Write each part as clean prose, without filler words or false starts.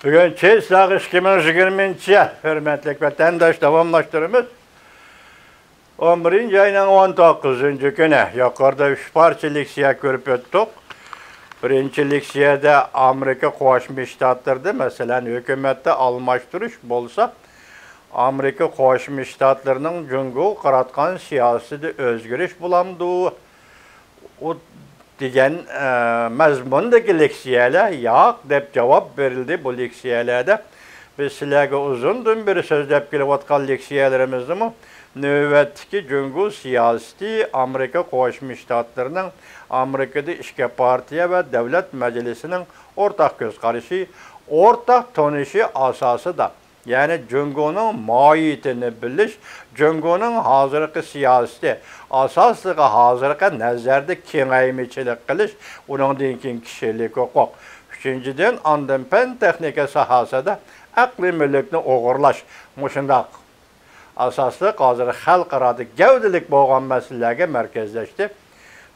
Bugün Sağ 2020 yıl hürmetlik vatandaş davamlaştırımız 11. ayının 19. günü yukarıda 3 parça leksiya görüp öttük. Birinci leksiyada Amerika Qo'shma Shtatlarida masalan hükümette almashtirish bolsa Amerika Qo'shma Shtatlarining jungo qaratgan siyosatida o'zgarish bo'lamdi. O degan mazmundagi leksiyalar yo'q deb javob berildi bu leksiyalarda. Biz sizlarga uzundan beri so'zlab kelayotgan leksiyalarimizni növbətdəki jungo siyaseti Amerika Qo'shma Shtatlarining Amerikada ishga partiya va davlat majlisining o'rtaq ko'z qarashi, o'rtaq tonishi asosida, ya'ni jungoning mohiyatini bilish, jungoning hozirgi siyosati asosligi hozirgi nazarda kengaymichilik qilish, uningdan keyin kishilik huquq. Uchinchidan, ondan fan texnika sohasida aqliy mulkni o'g'irlash, mushundaq asosli hozir xalqaro gavdalik bo'lgan masalalarga markazlashdi.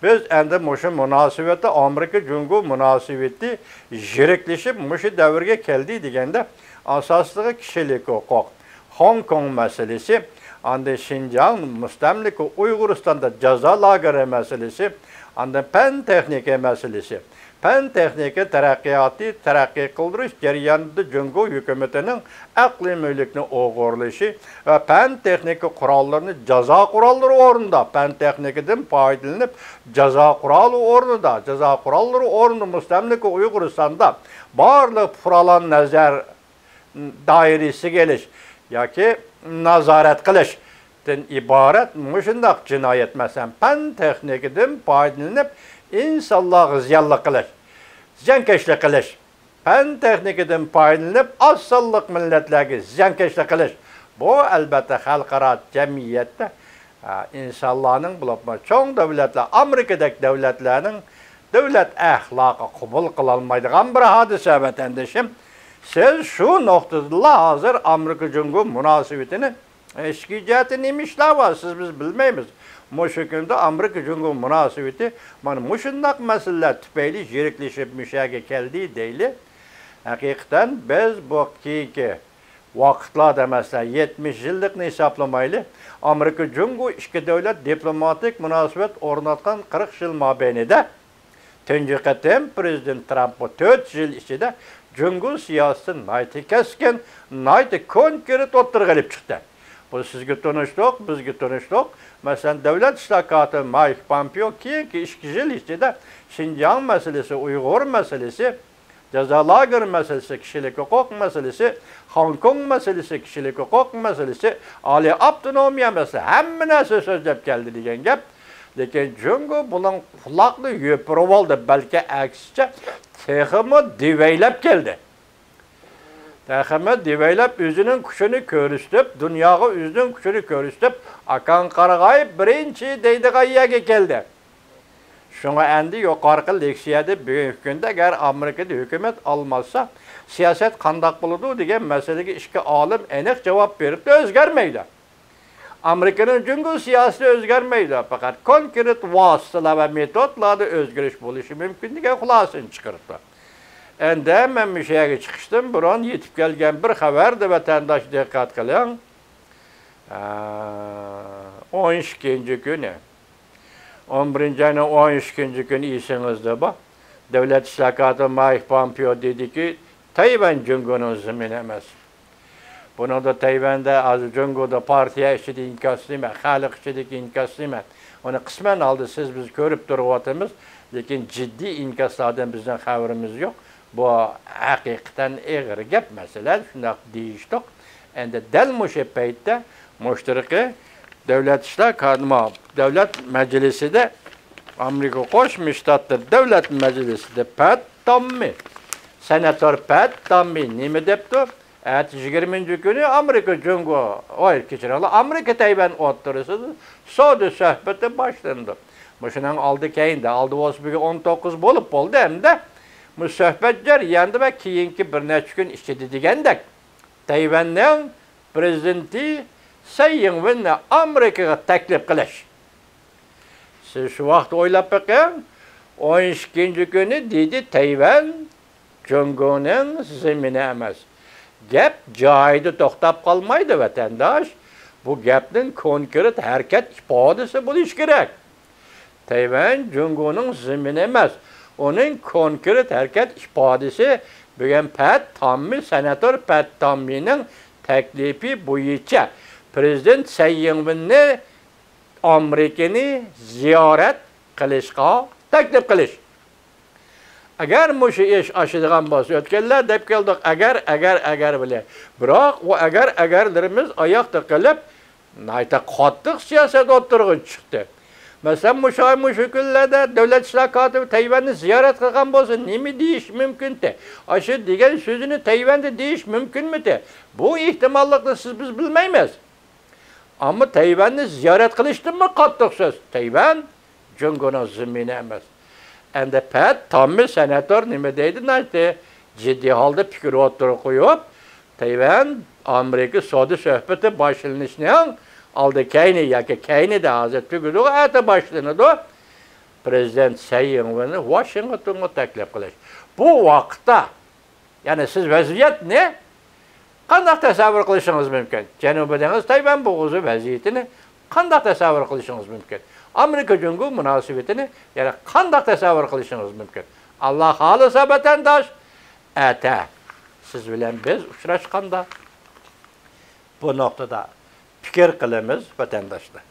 Biz endi mushu munosabati Amerika jungo munosabati jiriklashib mushu davrga keldi deganda asosligi kishilik huquq, Hong Kong masalasi, anda Xinjiang mustamlika Uyg'uristonda jazo lageri masalasi, anda fan texnika masalasi. Fan texnika taraqqiy qildirish jarayonida jungo hukumatining aqliy mulkni o'g'irlashi va fan texnika qurollarini jazo qurollari o'rnida, fan texnikadan foydalanib jazo qurollari o'rnida mustamlika Uyg'uristonda barliq fuqarolar nazar doirasiga kelish yoki nazorat qilishdan iborat mushundaq jinoyat, masalan, fan texnikadan foydalanib insonlarga ziyonli qilish, ziyonkashlik qilish, fan texnikadan foydalanib oz sonli millatlarga ziyonkashlik qilish. Bu albatta xalqaro jamiyatda insonlarning bo'lib cho'ng davlatlar, Amerikadagi davlatlarning davlat axloqi qabul qila olmaydigan bir hodisa vatandoshim. Siz shu nuqtada hozir Amerika jungo munosabatini ishkijatini nimishlayapsiz, biz bilmaymiz. Mushu kunda Amerika jungo munosabati mana mushundaq masalalar tufayli jiriklashib mushaga keldi deyli. Haqiqatan biz bu keyingi vaqtlarda masalan 70 yillikni hisoblamayli Amerika jungo ikki davlat diplomatik munosabat o'rnatgan 40 yil mobaynida tunji qatam prezident Trump 4 yil ichida jungo siyosatini nayti keskin, nayti konkret o'tirg'a olib chiqdi. Bu sizga tanishlik, bizga tanishlik. Masalan, davlat islohoti Mike Pompeo keyingi 2 yil ichida Xinjiang masalasi, Uyg'ur masalasi, jazo lageri masalasi, kishilik huquq masalasi, Hong Kong masalasi, kishilik huquq masalasi, oliy avtonomiya masalasi, hamma narsa so'zlab keldi degan gap. Lekin jungo buning quloqni yo'pirib oldi, balki aksicha texmi devaylab keldi. Tehmet devaylab o'zining kuchini ko'rsatib, dunyoga o'zining kuchini ko'rsatib, akan qarag'ayib birinchi deydigan yerga keldi. Shunga endi yuqorqi leksiyada bugungi kunda agar Amerikada hukumat olmasa, siyosat qandoq bo'ladi degan masalaga ishga olim aniq javob berib o'zgarmaydi. Amerikaning jungo siyosati o'zgarmaydi, faqat konkret vositalar va metodlarda o'zgarish bo'lishi mumkin degan xulosani chiqardi. Endi men bu yerga chiqishdim, biron yetib kelgan bir xabarda vatandosh diqqat qiling. 12 kuni 11 ayning 12 kuni esingizda bor. Davlat islohoti Mike Pompeo dediki, Tayvan jungoning zamini emas. Buningda Tayvanda az jungoda partiya ichida inkosli emas, xalq ichidagi inkosli emas. Uni qisman oldi siz biz ko'rib turibmiz, lekin jiddiy inkoslardan bizning xabarimiz yo'q. Bu haqiqatan eg'ir gap masalan, shunday deyishdik. Endi dal musha paytda mushtariki davlat ishlar kadma davlat majlisida Amerika Qo'shma Shtatlar davlat majlisida Pat Tommy, senator Pat Tommy nima debdi? 20 kuni Amerika jungo kechiradi. Amerika Tayvan o'rtasida savdo suhbati boshlandi. Mushuning oldi keyinda oldi 19 bo'lib bo'ldi hamda musohbat jarayonida va keyingi bir necha kun ichida degandek Tayvanning prezidenti Tsai Ing-wenni Amerikaga taklif qilish. Siz shu vaqt o'ylab boqing, 12 kuni dedi Tayvan Cungo'nun zemini emas. Gap joyida to'xtab qolmaydi vatandosh. Bu gapning konkret harakat ifodasi bo'lishi kerak. Tayvan Cungo'nun zemini emas. Onun konkret harakat ifodasi bugün Pat Tommi, senator Pat Tommi'nin teklifi bo'yicha Prezident Tsai Ing-wenni Amerikani ziyorat qilishga taklif qilish. Agar mushu ish oshadigan bo'lsa, o'tganlar deb keldik, agar bilan. Biroq u agarlarimiz oyoqda qilib, nayta qattiq siyosat o'tirg'in chiqdi. Masalan, mushu kunlarda davlat ishlar kotibi Tayvanni ziyorat qilgan bo'lsa, nima deyish mumkin-ti? Ashu degan so'zini Tayvanda deyish mumkinmi-ti? Bu ehtimollikni biz bilmaymiz. Ammo Tayvanni ziyorat qilishdimi qattiq so'z? Tayvan Cungo'ning zemini emas. Endi Pat Tommi senator nima deydi? Nayta jiddiy holda fikr o'tirib qo'yib, Tayvan Amerika savdo suhbati boshlanishning aldı kayni de hozir tugudi, ata boshlanadi. Prezident Tsai Ing-wenni Washingtonga taklif qilish. Bu vaqtda, ya'ni siz vaziyatni qanday tasavvur qilishingiz mumkin? Janubidagi Tayvan bo'g'ozi vaziyatini qanday tasavvur qilishingiz mumkin? Amerika Jungo munosabatini yana qanday tasavvur qilishingiz mumkin? Alloh xolisa vatandosh, ata siz bilan biz uchrashganda bu nuqtada fikr qilamiz vatandoshlar.